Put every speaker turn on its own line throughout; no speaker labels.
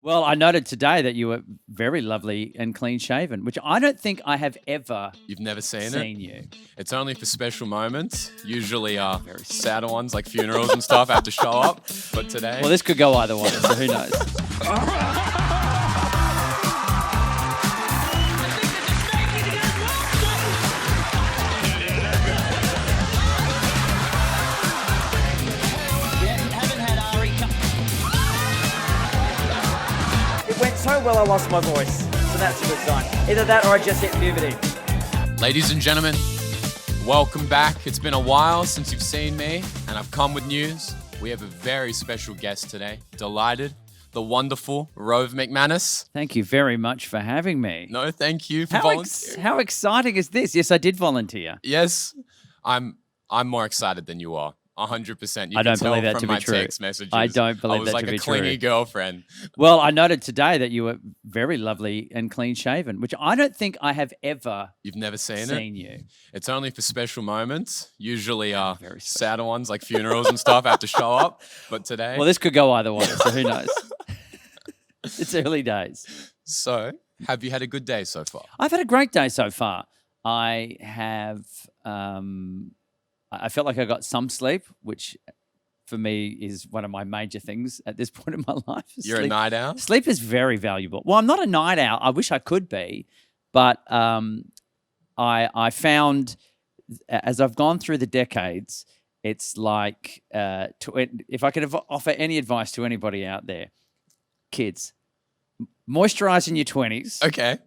Well, I noted today that you were very lovely and clean shaven, which I don't think I have ever
You've never seen
seen
it?
you.
It's only for special moments. Usually
Very
sadder ones like funerals and stuff have to show up. But today...
Well, this could go either way, so who knows?
It went so well I lost my voice, so that's a good sign. Either that or I just hit puberty.
Ladies and gentlemen, welcome back. It's been a while since you've seen me, and I've come with news. We have a very special guest today. Delighted. The wonderful Rove McManus.
Thank you very much for having me.
No, thank you for volunteering.
How exciting is this? Yes, I did volunteer.
Yes, I'm more excited than you are. 100%.
I don't believe that to be true.
Text messages.
I don't believe that to be true.
I was like a clingy girlfriend.
Well, I noted today that you were very lovely and clean shaven, which I don't think I have ever
You've never seen
you.
It's only for special moments. Usually
Very special.
sadder ones like funerals and stuff have to show up. But today...
Well, this could go either way, so who knows? It's early days.
So, have you had a good day so far?
I've had a great day so far. I have, I felt like I got some sleep, which for me is one of my major things at this point in my life.
You're a night owl?
Sleep is very valuable. Well, I'm not a night owl. I wish I could be, but I found as I've gone through the decades, it's like if I could offer any advice to anybody out there, kids, moisturize in your 20s.
Okay.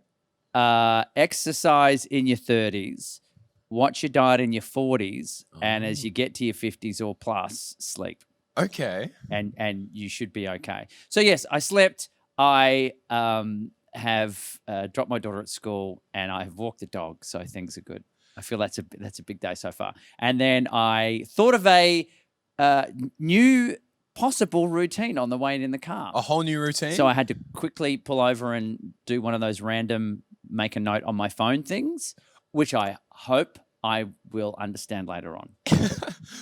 Exercise in your 30s. Watch your diet in your 40s. And as you get to your 50s or plus, sleep.
Okay.
And you should be okay. So, yes, I slept. I have dropped my daughter at school and I have walked the dog. So things are good. I feel that's a big day so far. And then I thought of a new possible routine on the way in the car.
A whole new routine?
So I had to quickly pull over and do one of those random make a note on my phone things, which I hope I will understand later on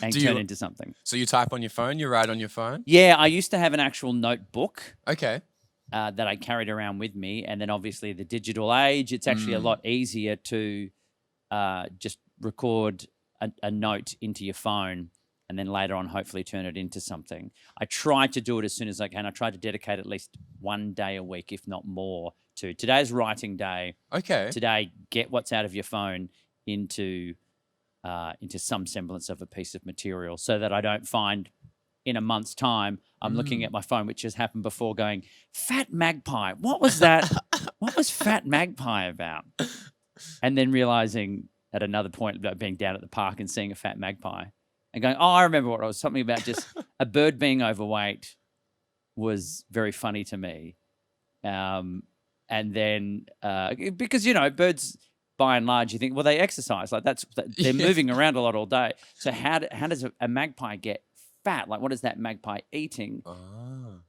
and turn into something.
So you type on your phone, you write on your phone?
Yeah, I used to have an actual notebook.
Okay.
That I carried around with me. And then obviously the digital age, it's actually a lot easier to just record a note into your phone and then later on hopefully turn it into something. I try to do it as soon as I can. I try to dedicate at least one day a week, if not more, to today's writing day.
Okay.
Today, get what's out of your phone into some semblance of a piece of material so that I don't find in a month's time I'm looking at my phone, which has happened before, going, Fat Magpie, what was that? What was Fat Magpie about? And then realizing at another point about being down at the park and seeing a fat magpie and going, oh, I remember what it was. Something about just a bird being overweight was very funny to me. And then because, birds by and large, you think, well, they exercise. Like they're moving around a lot all day. So how does a magpie get fat? Like what is that magpie eating?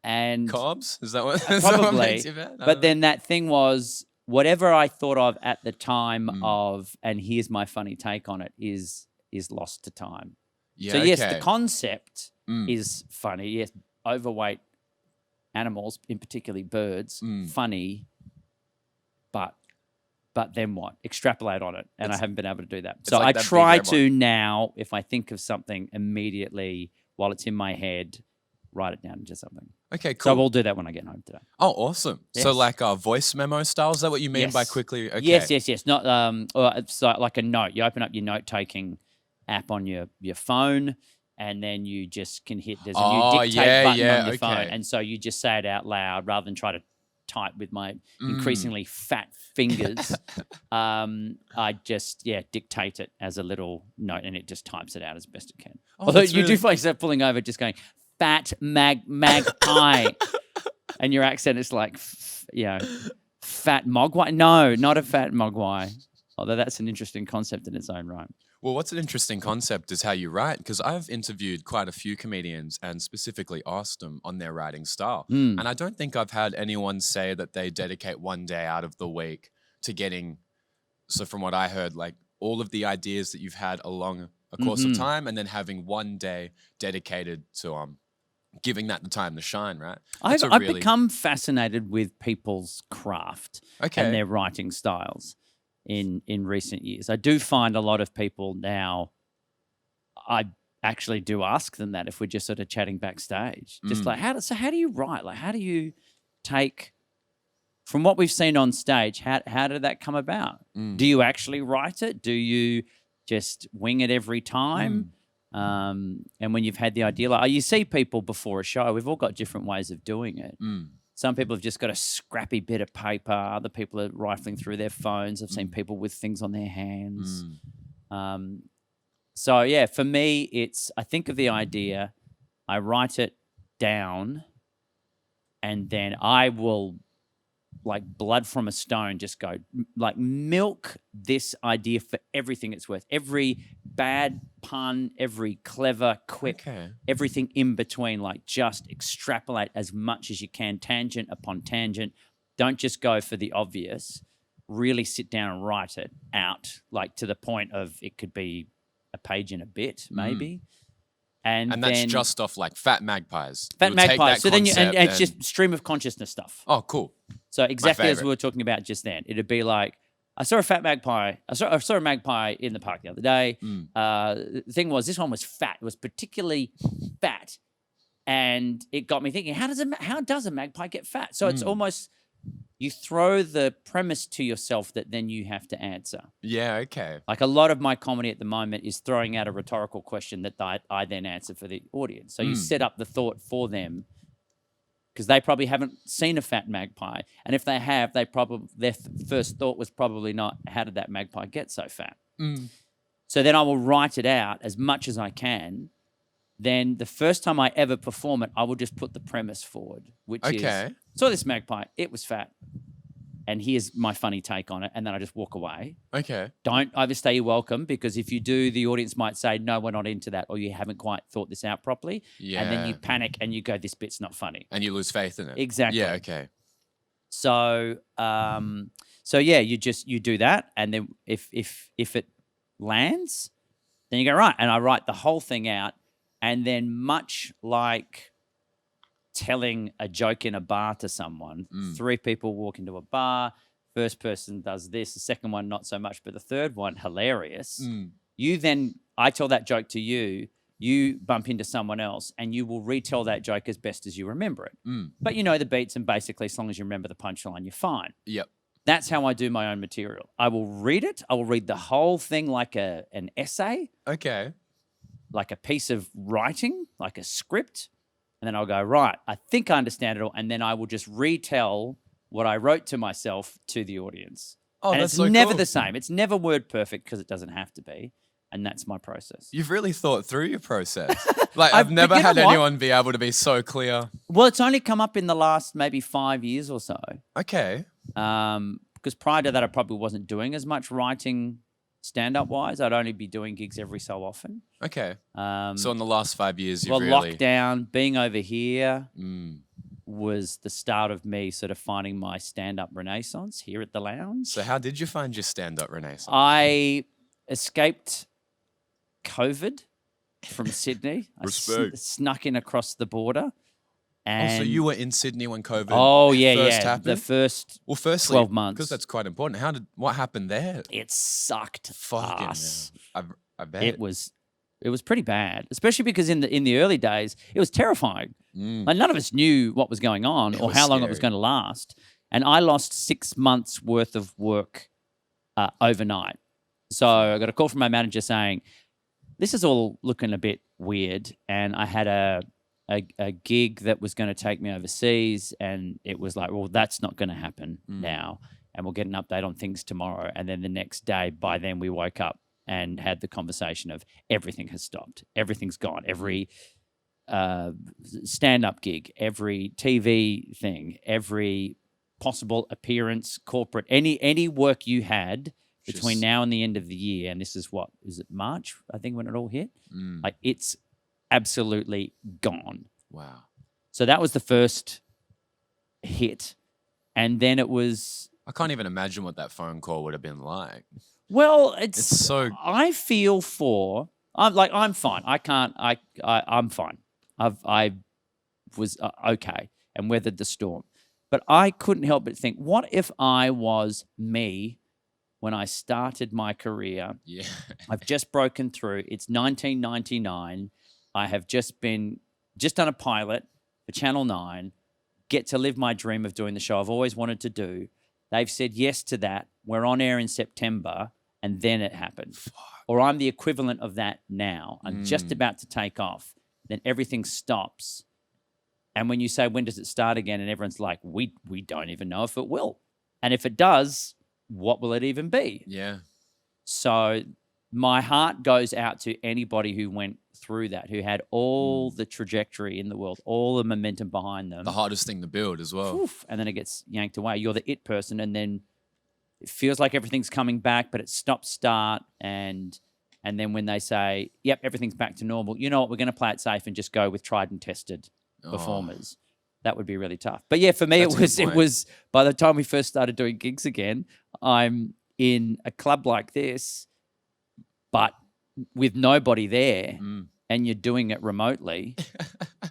And
carbs? Is that what?
Probably.
Makes you fat?
But then that thing was whatever I thought of at the time of, and here's my funny take on it, is lost to time.
Yeah,
so yes,
okay.
the concept is funny. Yes, overweight animals, in particularly birds, funny, but then what? Extrapolate on it, and I haven't been able to do that. So
like
I
that
try
big
to now, if I think of something immediately while it's in my head, write it down into something.
Okay, cool.
So we'll do that when I get home today.
Oh, awesome.
Yes.
So like voice memo style, is that what you mean by quickly? Okay.
Yes. Not or it's like a note. You open up your note-taking app on your phone, and then you just can hit, there's a new dictate button on your phone. And so you just say it out loud rather than try to type with my increasingly fat fingers. I just, dictate it as a little note and it just types it out as best it can. Although you do find yourself pulling over just going, fat magpie. And your accent is like, fat mogwai. No, not a fat mogwai. Although that's an interesting concept in its own right.
Well, what's an interesting concept is how you write, because I've interviewed quite a few comedians and specifically asked them on their writing style. And I don't think I've had anyone say that they dedicate one day out of the week to getting, so from what I heard, like all of the ideas that you've had along a course of time and then having one day dedicated to giving that the time to shine, right?
I've
That's a really-
become fascinated with people's craft and their writing styles in recent years. I do find a lot of people now, I actually do ask them that if we're just sort of chatting backstage. Just like, how do you write? Like, how do you take, from what we've seen on stage, how did that come about? Do you actually write it? Do you just wing it every time? And when you've had the idea, like you see people before a show, we've all got different ways of doing it. Some people have just got a scrappy bit of paper. Other people are rifling through their phones. I've seen people with things on their hands. So, yeah, for me, I think of the idea, I write it down, and then I will, like blood from a stone, just go, like, milk this idea for everything it's worth. Every bad pun, every clever quip, everything in between, like just extrapolate as much as you can, tangent upon tangent. Don't just go for the obvious. Really sit down and write it out, like to the point of it could be a page and a bit, maybe. And
that's
then,
just off like Fat Magpies.
Fat Magpies. So then and it's just stream of consciousness stuff.
Oh, cool.
So exactly as we were talking about just then. It'd be like, I saw a fat magpie. I saw a magpie in the park the other day. The thing was, this one was fat. It was particularly fat. And it got me thinking, how does a magpie get fat? So it's almost, you throw the premise to yourself that then you have to answer.
Yeah, okay.
Like a lot of my comedy at the moment is throwing out a rhetorical question that I then answer for the audience. So you set up the thought for them because they probably haven't seen a fat magpie. And if they have, their first thought was probably not, how did that magpie get so fat? So then I will write it out as much as I can. Then the first time I ever perform it, I will just put the premise forward, which is, saw this magpie, it was fat, and here's my funny take on it, and then I just walk away.
Okay.
Don't overstay your welcome, because if you do, the audience might say, no, we're not into that, or you haven't quite thought this out properly.
Yeah.
And then you panic and you go, this bit's not funny.
And you lose faith in it.
Exactly.
Yeah, okay.
So, yeah, you do that, and then if it lands, then you go, right, and I write the whole thing out. And then much like telling a joke in a bar to someone, 3 people walk into a bar, first person does this, the second one not so much, but the third one, hilarious. I tell that joke to you, you bump into someone else, and you will retell that joke as best as you remember it. But you know the beats, and basically as long as you remember the punchline, you're fine.
Yep.
That's how I do my own material. I will read it. I will read the whole thing like an essay.
Okay.
Like a piece of writing, like a script, and then I'll go, right, I think I understand it all, and then I will just retell what I wrote to myself to the audience.
Oh,
and
that's
it's
so
never
cool.
the same. It's never word perfect because it doesn't have to be, and that's my process.
You've really thought through your process. Like I've never had anyone be able to be so clear.
Well, it's only come up in the last maybe 5 years or so.
Okay.
Because prior to that, I probably wasn't doing as much writing stand-up wise. I'd only be doing gigs every so often.
Okay. So in the last 5 years, you've really...
lockdown, being over here was the start of me sort of finding my stand-up renaissance here at the lounge.
So how did you find your stand-up renaissance?
I escaped COVID from Sydney.
Respect.
I snuck in across the border. And
so you were in Sydney when COVID
first
happened?
The first
firstly,
12 months.
Because that's quite important. What happened there?
It sucked
Fucking
ass.
I bet.
It was pretty bad, especially because in the early days, it was terrifying. Like none of us knew what was going on or how long it was going to last. And I lost 6 months worth of work overnight. So I got a call from my manager saying, this is all looking a bit weird. And I had a gig that was going to take me overseas, and it was like, well, that's not going to happen now, and we'll get an update on things tomorrow. And then the next day, by then we woke up and had the conversation of everything has stopped, everything's gone, every stand-up gig, every TV thing, every possible appearance, corporate, any work you had between now and the end of the year, and this is it March, I think, when it all hit, like it's absolutely gone.
Wow.
So that was the first hit. And then it was...
I can't even imagine what that phone call would have been like.
Well, it's
so...
I feel I'm fine. I'm fine. was okay and weathered the storm. But I couldn't help but think, what if I was me when I started my career?
Yeah.
I've just broken through. It's 1999. I have just done a pilot for Channel 9, get to live my dream of doing the show I've always wanted to do. They've said yes to that. We're on air in September, and then it happened. Or I'm the equivalent of that now. I'm just about to take off. Then everything stops. And when you say, when does it start again? And everyone's like, we don't even know if it will. And if it does, what will it even be?
Yeah.
So my heart goes out to anybody who went through that, who had all the trajectory in the world, all the momentum behind them.
The hardest thing to build as well.
Oof, and then it gets yanked away. You're the it person, and then it feels like everything's coming back, but it stops start. And then when they say, yep, everything's back to normal, you know what, we're going to play it safe and just go with tried and tested performers. That would be really tough. But yeah, for me, it was by the time we first started doing gigs again, I'm in a club like this, but with nobody there, and you're doing it remotely.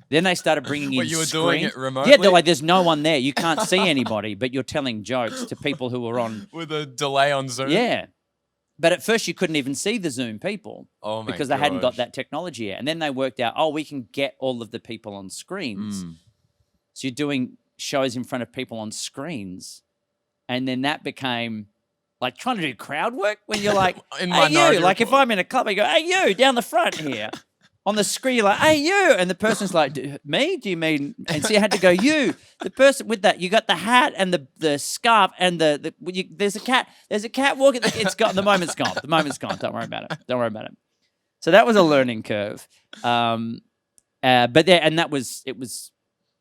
Then they started bringing in
you were
screen.
doing it remotely?
Yeah, they're like, there's no one there. You can't see anybody, but you're telling jokes to people who are on.
With a delay on Zoom?
Yeah. But at first you couldn't even see the Zoom people because they hadn't got
gosh.
that technology yet. And then they worked out, we can get all of the people on screens. So you're doing shows in front of people on screens. And then that became like trying to do crowd work when you're like, hey, you. Like if I'm in a club, I go, hey, you, down the front here. On the screen, you're like, hey, you. And the person's like, me? Do you mean? And so you had to go, you. The person with that, you got the hat and the scarf and there's a cat. There's a cat walking. It's gone. The moment's gone. The moment's gone. Don't worry about it. Don't worry about it. So that was a learning curve. But it was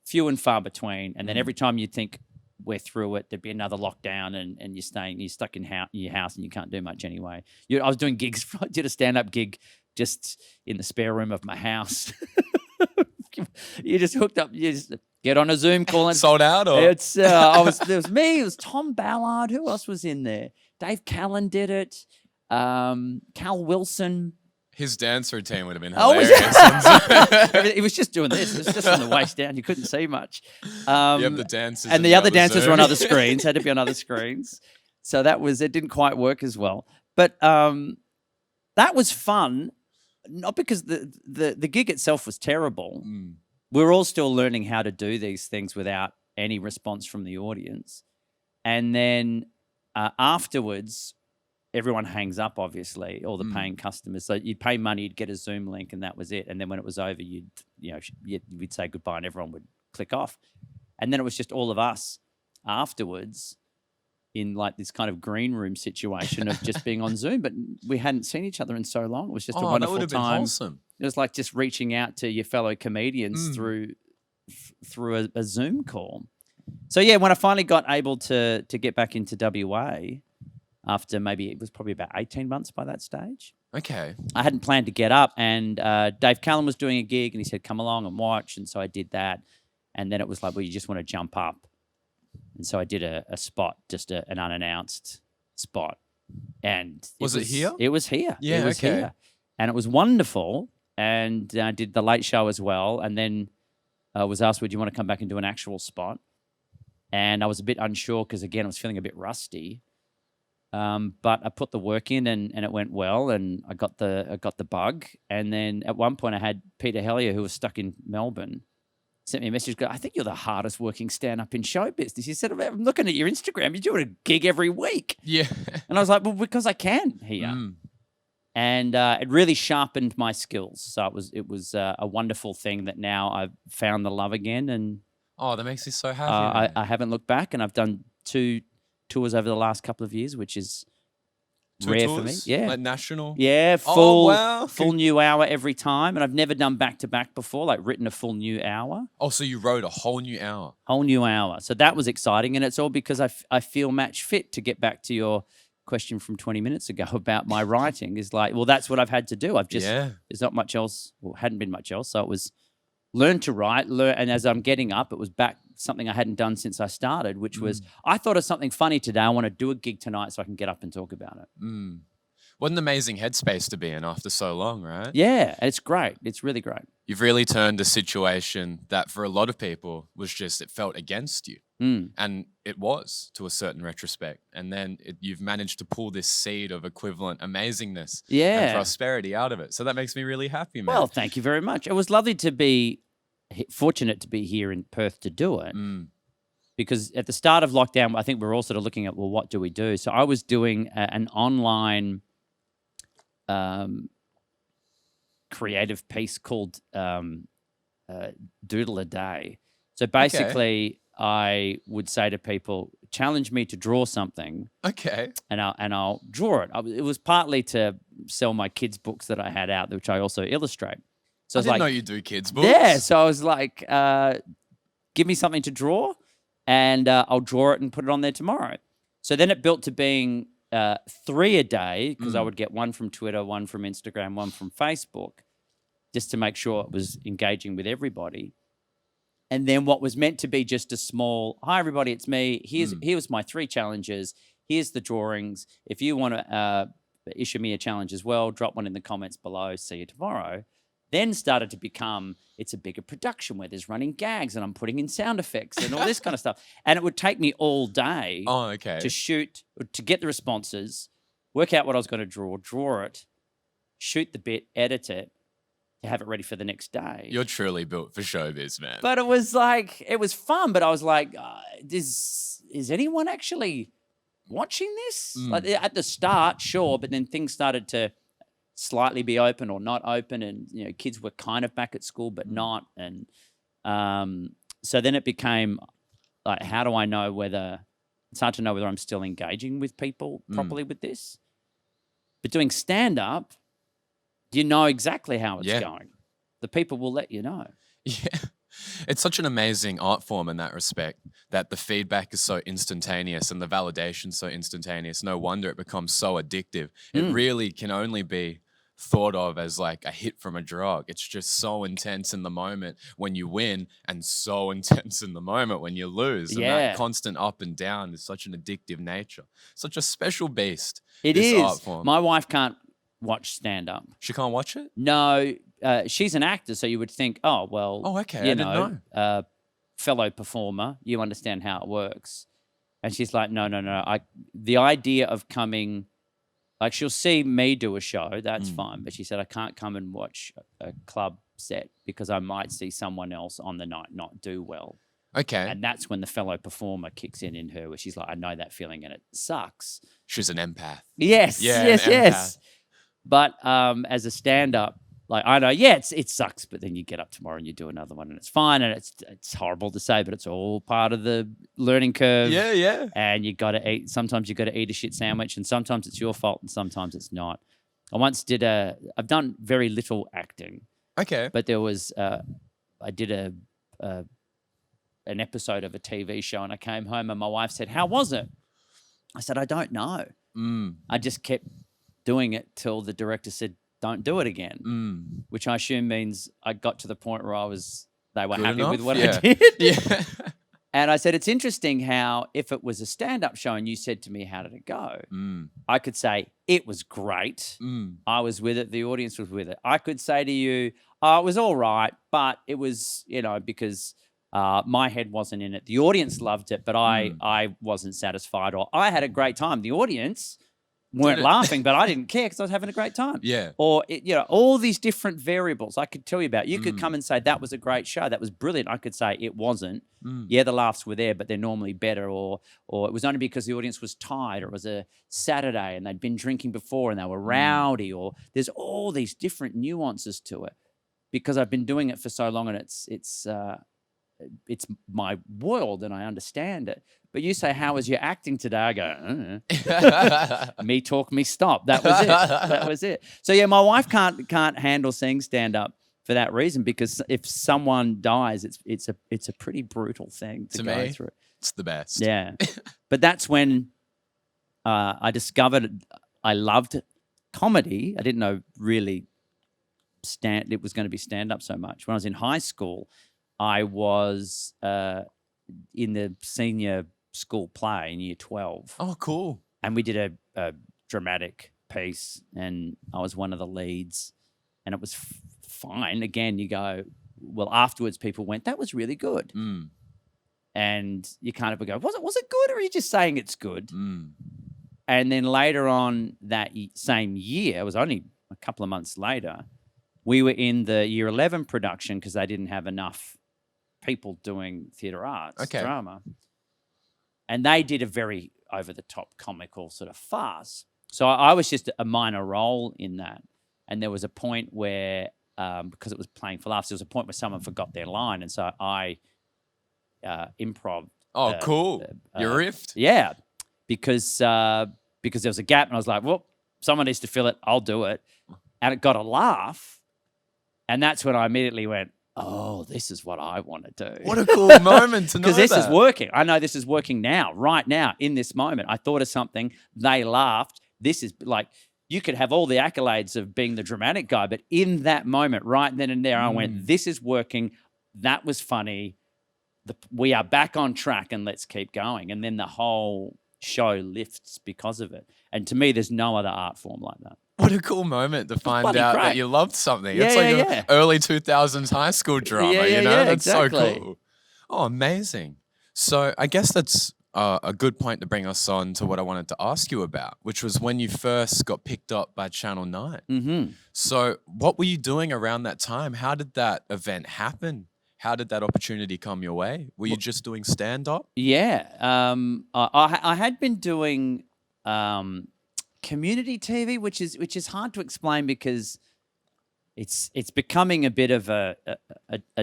few and far between. And then every time you'd think we're through it, there'd be another lockdown and you're stuck in your house and you can't do much anyway. I was doing gigs. I did a stand-up gig just in the spare room of my house. You just hooked up. You just get on a Zoom call and
sold out. Or
there was me. It was Tom Ballard. Who else was in there? Dave Callan did it. Cal Wilson.
His dance routine would have been
Oh,
hilarious.
he was just doing this. It was just from the waist down. You couldn't see much.
The dancers
and the other dancers were on other screens. Had to be on other screens. So it didn't quite work as well. But that was fun. Not because the gig itself was terrible. We're all still learning how to do these things without any response from the audience. And then afterwards, everyone hangs up, obviously, all the paying customers. So you'd pay money, you'd get a Zoom link, and that was it. And then when it was over, we'd say goodbye and everyone would click off. And then it was just all of us afterwards in like this kind of green room situation of just being on Zoom, but we hadn't seen each other in so long. It was just a wonderful
that would have
time.
Been wholesome.
It was like just reaching out to your fellow comedians through a Zoom call. So yeah, when I finally got able to get back into WA after maybe it was probably about 18 months by that stage.
Okay.
I hadn't planned to get up, and Dave Callan was doing a gig and he said, come along and watch. And so I did that. And then it was like, well, you just want to jump up. And so I did a spot, just an unannounced spot. And
was it here?
It was here.
Yeah,
it was here. And it was wonderful. And I did the late show as well. And then I was asked, would you want to come back and do an actual spot? And I was a bit unsure because, again, I was feeling a bit rusty. But I put the work in and it went well, and I got the bug. And then at one point I had Peter Hellier, who was stuck in Melbourne, sent me a message. I think you're the hardest working stand-up in show business. He said, I'm looking at your Instagram. You're doing a gig every week.
Yeah.
And I was like, well, because I can here. And it really sharpened my skills. So it was a wonderful thing that now I've found the love again. And
that makes me so happy.
I haven't looked back, and I've done 2 tours over the last couple of years, which is rare for me. Yeah.
Like national?
Yeah, full new hour every time. And I've never done back-to-back before, like written a full new hour.
Oh, so you wrote a whole new hour?
Whole new hour. So that was exciting. And it's all because I feel match fit, to get back to your question from 20 minutes ago about my writing. Is like, well, that's what I've had to do. There's not much else, or hadn't been much else. So it was learn to write, and as I'm getting up, it was back something I hadn't done since I started, which was, I thought of something funny today. I want to do a gig tonight so I can get up and talk about it.
What an amazing headspace to be in after so long, right?
Yeah, it's great. It's really great.
You've really turned a situation that for a lot of people was just, it felt against you. And it was to a certain retrospect. And then you've managed to pull this seed of equivalent amazingness and prosperity out of it. So that makes me really happy, man.
Well, thank you very much. It was lovely to be fortunate to be here in Perth to do it. Because at the start of lockdown, I think we were all sort of looking at, well, what do we do? So I was doing an online creative piece called Doodle a Day. So basically, I would say to people, challenge me to draw something.
Okay.
And I'll draw it. It was partly to sell my kids' books that I had out, which I also illustrate. So
I didn't know you do kids' books.
Yeah. So I was like, give me something to draw, and I'll draw it and put it on there tomorrow. So then it built to being 3 a day, because I would get one from Twitter, one from Instagram, one from Facebook, just to make sure it was engaging with everybody. And then what was meant to be just a small, hi, everybody, it's me. Here's my 3 challenges. Here's the drawings. If you want to issue me a challenge as well, drop one in the comments below. See you tomorrow. Then started to become, it's a bigger production where there's running gags and I'm putting in sound effects and all this kind of stuff. And it would take me all day to shoot, to get the responses, work out what I was going to draw it, shoot the bit, edit it, to have it ready for the next day.
You're truly built for showbiz, man.
But it was like, it was fun, but I was like, is anyone actually watching this? Like at the start, sure, but then things started to slightly be open or not open, and kids were kind of back at school but not, and so then it became like, how do I know whether it's hard to know whether I'm still engaging with people properly with this. But doing stand-up, you know exactly how it's going. The people will let you know.
Yeah. It's such an amazing art form in that respect, that the feedback is so instantaneous and the validation so instantaneous. No wonder it becomes so addictive. It really can only be thought of as like a hit from a drug. It's just so intense in the moment when you win and so intense in the moment when you lose. And that constant up and down is such an addictive nature. Such a special beast.
It
this
is.
Art form.
My wife can't watch stand-up.
She can't watch it?
No. She's an actor, so you would think, oh, well,
I didn't know.
Fellow performer, you understand how it works. And she's like, no. The idea of coming, like she'll see me do a show, that's fine. But she said, I can't come and watch a club set because I might see someone else on the night not do well.
Okay.
And that's when the fellow performer kicks in her, where she's like, I know that feeling and it sucks.
She's an empath.
Yes, yes. But as a stand-up, like I know, it sucks, but then you get up tomorrow and you do another one and it's fine, and it's horrible to say, but it's all part of the learning curve.
Yeah.
And you got to eat. Sometimes you got to eat a shit sandwich, and sometimes it's your fault, and sometimes it's not. I once did I've done very little acting.
Okay.
But there was I did an episode of a TV show, and I came home and my wife said, "How was it?" I said, "I don't know." I just kept doing it till the director said, "Don't do it again," which I assume means I got to the point where they were
good
happy
enough?
with what
Yeah.
I did.
Yeah.
And I said, it's interesting how if it was a stand-up show and you said to me, how did it go? I could say, it was great. I was with it. The audience was with it. I could say to you, it was all right, but it was, because my head wasn't in it. The audience loved it, but I wasn't satisfied, or I had a great time. The audience weren't laughing, but I didn't care because I was having a great time.
Yeah.
Or, all these different variables I could tell you about. You could come and say, that was a great show. That was brilliant. I could say it wasn't. Yeah, the laughs were there, but they're normally better. Or it was only because the audience was tired, or it was a Saturday and they'd been drinking before and they were rowdy, or there's all these different nuances to it because I've been doing it for so long, and it's my world and I understand it. But you say, how was your acting today? I go, me talk, me stop. That was it. That was it. So yeah, my wife can't handle seeing stand up for that reason, because if someone dies, it's a pretty brutal thing to go through.
It's the best.
Yeah. But that's when I discovered I loved comedy. I didn't know really it was going to be stand up so much. When I was in high school, I was in the senior school play in year 12.
Oh, cool.
And we did a dramatic piece, and I was one of the leads, and it was fine. Again, you go, well, afterwards people went, that was really good. And you kind of go, was it good, or are you just saying it's good? And then later on that same year, it was only a couple of months later, we were in the year 11 production because they didn't have enough people doing theatre arts, drama. And they did a very over-the-top comical sort of farce. So I was just a minor role in that. And there was a point where, because it was playing for laughs, there was a point where someone forgot their line. And so I improv.
Oh, cool. You riffed?
Yeah. Because there was a gap and I was like, well, someone needs to fill it. I'll do it. And it got a laugh. And that's when I immediately went, oh, this is what I want to do.
What a cool moment to know
Because this is
that.
working. I know this is working now, right now, in this moment. I thought of something. They laughed. This is like, you could have all the accolades of being the dramatic guy, but in that moment, right then and there, I went, this is working. That was funny. We are back on track and let's keep going. And then the whole show lifts because of it. And to me, there's no other art form like that.
What a cool moment to find out that you loved something.
Yeah,
it's like
yeah,
an early 2000s high school drama, you know? That's
exactly.
so cool. Oh, amazing. So I guess that's a good point to bring us on to what I wanted to ask you about, which was when you first got picked up by Channel 9.
Mm-hmm.
So what were you doing around that time? How did that event happen? How did that opportunity come your way? Were you just doing stand-up?
Yeah. I had been doing community TV, which is hard to explain because it's becoming a bit of a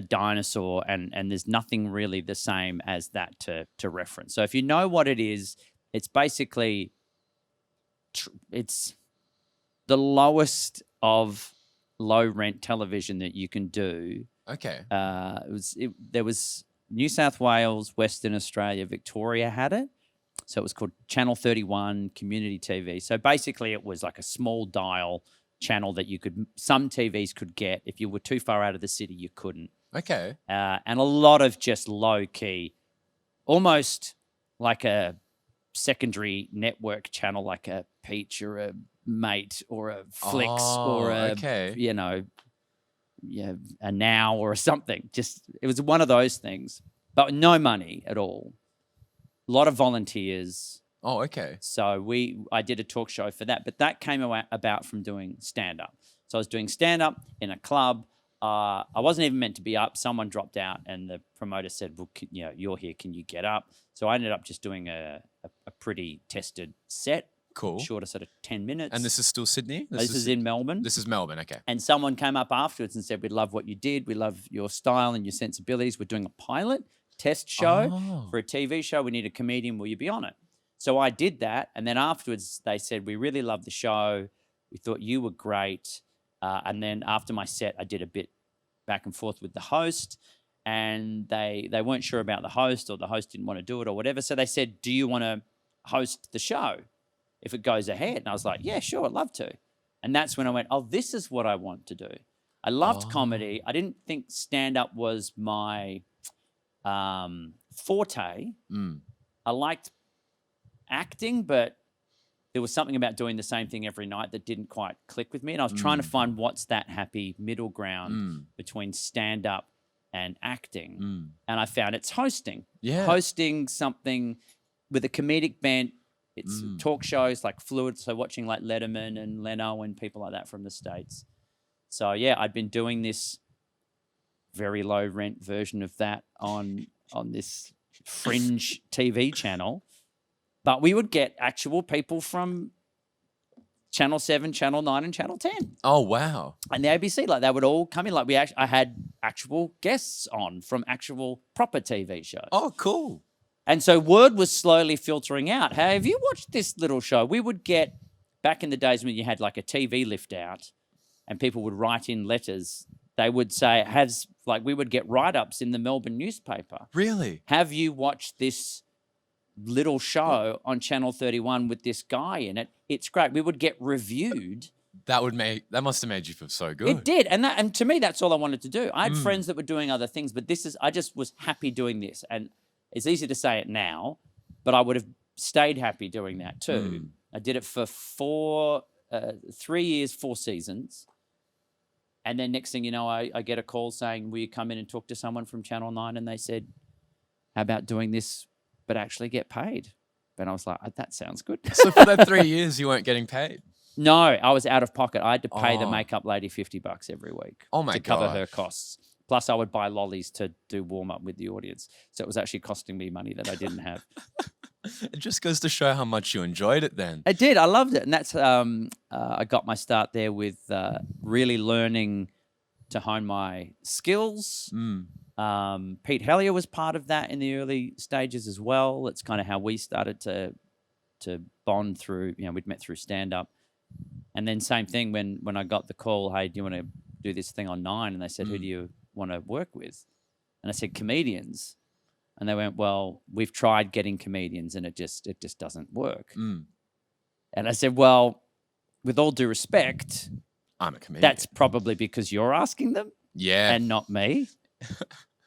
dinosaur, and there's nothing really the same as that to reference. So if you know what it is, it's basically it's the lowest of low rent television that you can do.
Okay.
There was New South Wales, Western Australia, Victoria had it. So it was called Channel 31 Community TV. So basically it was like a small dial channel that some TVs could get. If you were too far out of the city, you couldn't.
Okay.
And a lot of just low key, almost like a secondary network channel, like a Peach or a Mate or a Flix or a, a Now or something. Just, it was one of those things, but no money at all. A lot of volunteers.
Oh, okay.
So I did a talk show for that, but that came about from doing stand-up. So I was doing stand-up in a club. I wasn't even meant to be up. Someone dropped out, and the promoter said, well, you're here. Can you get up? So I ended up just doing a pretty tested set.
Cool.
Short of sort of 10 minutes.
And this is still Sydney?
This is in Melbourne.
This is Melbourne, okay.
And someone came up afterwards and said, we love what you did. We love your style and your sensibilities. We're doing a pilot test show for a TV show. We need a comedian. Will you be on it? So I did that. And then afterwards they said, we really love the show. We thought you were great. And then after my set, I did a bit back and forth with the host. And they weren't sure about the host, or the host didn't want to do it or whatever. So they said, do you want to host the show if it goes ahead? And I was like, yeah, sure, I'd love to. And that's when I went, oh, this is what I want to do. I loved comedy. I didn't think stand-up was my forte. I liked acting, but there was something about doing the same thing every night that didn't quite click with me. And I was trying to find what's that happy middle ground between stand-up and acting. And I found it's hosting.
Yeah.
Hosting something with a comedic bent. It's talk shows like Fluid, so watching like Letterman and Leno and people like that from the States. So, yeah, I'd been doing this very low rent version of that on this fringe TV channel. But we would get actual people from Channel 7, Channel 9 and Channel 10.
Oh, wow.
And the ABC, like they would all come in. Like I had actual guests on from actual proper TV shows.
Oh, cool.
And so word was slowly filtering out. Hey, have you watched this little show? We would get, back in the days when you had like a TV lift out and people would write in letters, they would say, we would get write-ups in the Melbourne newspaper.
Really?
Have you watched this little show on Channel 31 with this guy in it? It's great. We would get reviewed.
That must have made you feel so good.
It did. And to me, that's all I wanted to do. I had friends that were doing other things, but I just was happy doing this. And it's easy to say it now, but I would have stayed happy doing that too. I did it for 3 years, 4 seasons. And then next thing you know, I get a call saying, will you come in and talk to someone from Channel 9? And they said, how about doing this but actually get paid? And I was like, that sounds good.
So for that 3 years, you weren't getting paid?
No, I was out of pocket. I had to pay the
Oh.
makeup lady $50 every week
Oh my
to cover her
gosh.
costs. Plus, I would buy lollies to do warm up with the audience. So it was actually costing me money that I didn't have.
It just goes to show how much you enjoyed it then.
I did. I loved it. And that's, I got my start there with really learning to hone my skills. Pete Hellier was part of that in the early stages as well. It's kind of how we started to bond through, we'd met through stand-up. And then same thing when I got the call, hey, do you want to do this thing on 9? And they said, who do you want to work with? And I said, comedians. And they went, well, we've tried getting comedians and it just doesn't work. And I said, well, with all due respect,
I'm a comedian.
that's probably because you're asking them and not me.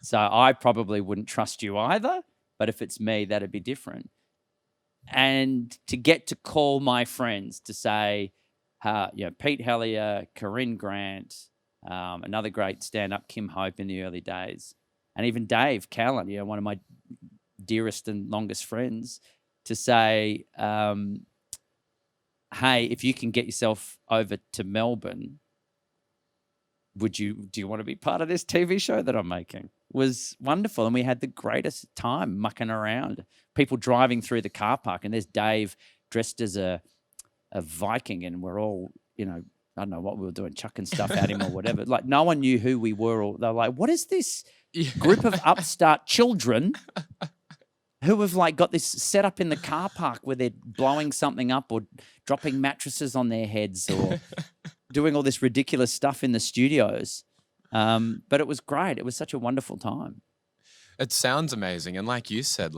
So I probably wouldn't trust you either. But if it's me, that'd be different. And to get to call my friends to say, Pete Hellier, Corinne Grant, another great stand-up, Kim Hope in the early days, and even Dave Callan, one of my dearest and longest friends, to say, hey, if you can get yourself over to Melbourne, do you want to be part of this TV show that I'm making? Was wonderful. And we had the greatest time mucking around. People driving through the car park, and there's Dave dressed as a Viking, and we're all, I don't know what we were doing, chucking stuff at him or whatever. Like, no one knew who we were. Or they're like, what is this group of upstart children who have got this set up in the car park where they're blowing something up or dropping mattresses on their heads or doing all this ridiculous stuff in the studios. But it was great. It was such a wonderful time.
It sounds amazing. And like you said,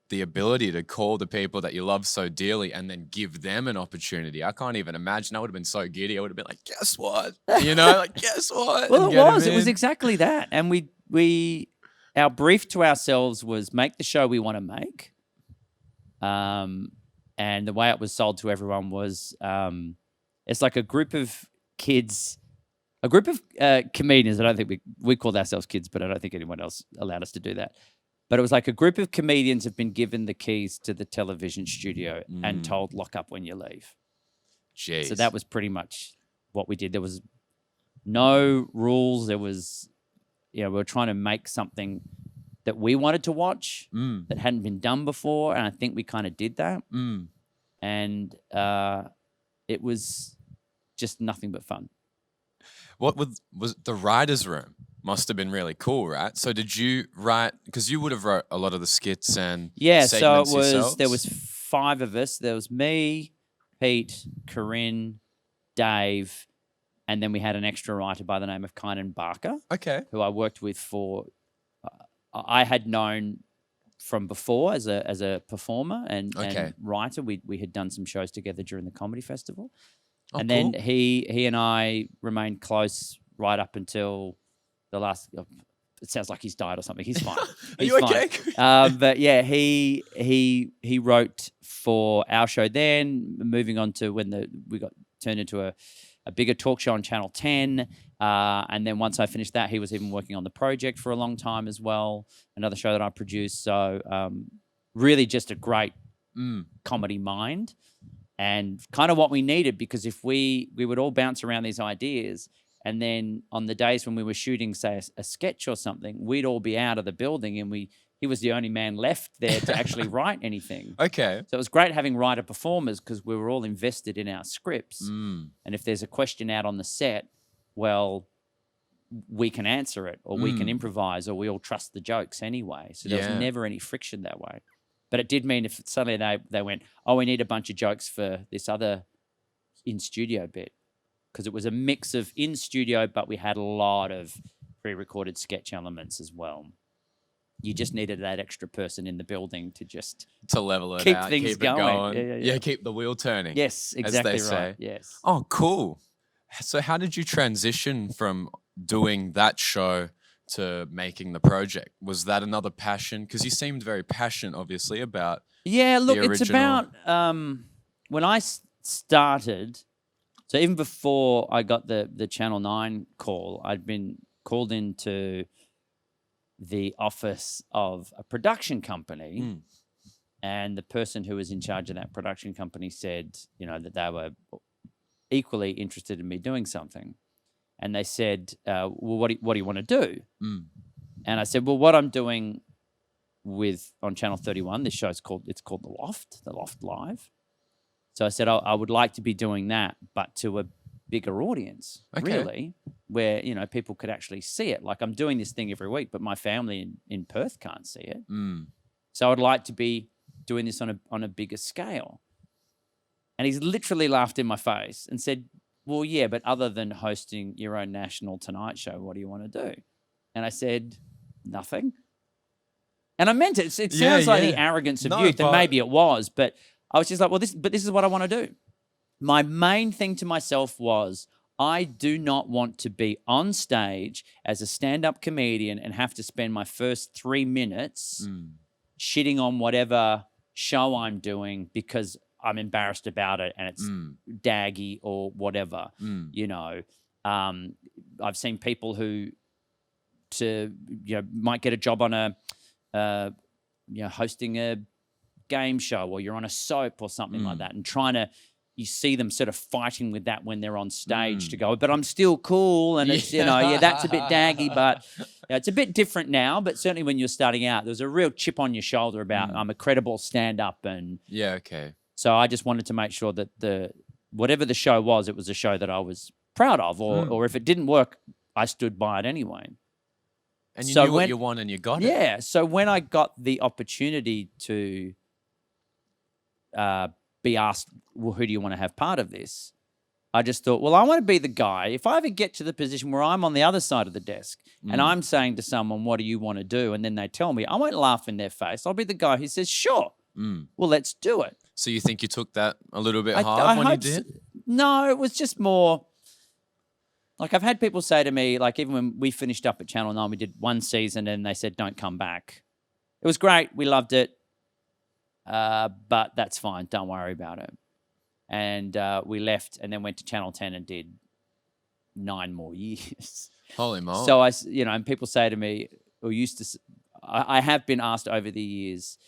the ability to call the people that you love so dearly and then give them an opportunity. I can't even imagine. I would have been so giddy. I would have been like, guess what? Guess what?
Well, it was exactly that. And our brief to ourselves was make the show we want to make. And the way it was sold to everyone was it's like a group of kids, a group of comedians. I don't think we called ourselves kids, but I don't think anyone else allowed us to do that. But it was like a group of comedians have been given the keys to the television studio and told, lock up when you leave.
Jeez.
So that was pretty much what we did. There was no rules. There was, we were trying to make something that we wanted to watch that hadn't been done before. And I think we kind of did that. And it was just nothing but fun.
What was the writer's room? Must have been really cool, right? So did you write, because you would have wrote a lot of the skits and segments yourselves?
There was 5 of us. There was me, Pete, Corinne, Dave, and then we had an extra writer by the name of Kynan Barker.
Okay.
Who I worked with for, I had known from before as a performer and writer. We had done some shows together during the comedy festival.
Oh,
and
cool.
then he and I remained close right up until the last. It sounds like he's died or something. He's fine. He's
Are you okay?
But yeah, he wrote for our show. Then moving on to when we got turned into a bigger talk show on Channel 10. And then once I finished that, he was even working on The Project for a long time as well. Another show that I produced. So really just a great comedy mind. And kind of what we needed, because if we would all bounce around these ideas, and then on the days when we were shooting, say, a sketch or something, we'd all be out of the building, and he was the only man left there to actually write anything.
Okay.
So it was great having writer performers because we were all invested in our scripts. And if there's a question out on the set, well, we can answer it, or we can improvise, or we all trust the jokes anyway. So there was never any friction that way. But it did mean if suddenly they went, oh, we need a bunch of jokes for this other in-studio bit, because it was a mix of in-studio, but we had a lot of pre-recorded sketch elements as well. You just needed that extra person in the building to
level it
keep
out,
things
keep
going.
it going. Yeah, keep the wheel turning.
Yes, exactly
as they
right.
say.
Yes.
Oh, cool. So how did you transition from doing that show to making The Project? Was that another passion? Because you seemed very passionate, obviously, about
Yeah, look,
the
it's
original.
about when I started, So even before I got the Channel 9 call, I'd been called into the office of a production company, and the person who was in charge of that production company said, that they were equally interested in me doing something. And they said, well, what do you want to do? And I said, well, what I'm doing on Channel 31, this show's called The Loft Live. So I said, I would like to be doing that, but to a bigger audience, really, where, people could actually see it. Like, I'm doing this thing every week, but my family in Perth can't see it. So I'd like to be doing this on a bigger scale. And he's literally laughed in my face and said, well, yeah, but other than hosting your own national Tonight Show, what do you want to do? And I said, nothing. And I meant it. It sounds like the arrogance of youth, and maybe it was, but I was just like, well, this is what I want to do. My main thing to myself was, I do not want to be on stage as a stand-up comedian and have to spend my first 3 minutes shitting on whatever show I'm doing because I'm embarrassed about it and it's daggy or whatever. I've seen people who might get a job on hosting a game show, or you're on a soap or something like that, and you see them sort of fighting with that when they're on stage to go, but I'm still cool, and it's that's a bit daggy, but it's a bit different now. But certainly when you're starting out, there's a real chip on your shoulder about I'm a credible stand-up, and so I just wanted to make sure that whatever the show was, it was a show that I was proud of, or if it didn't work, I stood by it anyway.
And you knew what you want, and you got it.
Yeah. So when I got the opportunity to be asked, well, who do you want to have part of this? I just thought, well, I want to be the guy. If I ever get to the position where I'm on the other side of the desk and I'm saying to someone, what do you want to do? And then they tell me, I won't laugh in their face. I'll be the guy who says, sure, well, let's do it.
So you think you took that a little bit hard when you did?
No, it was just more... Like, I've had people say to me, like, even when we finished up at Channel 9, we did one season and they said, don't come back. It was great. We loved it. But that's fine. Don't worry about it. And we left and then went to Channel 10 and did 9 more years.
Holy moly.
So, and people say to me, or I have been asked over the years,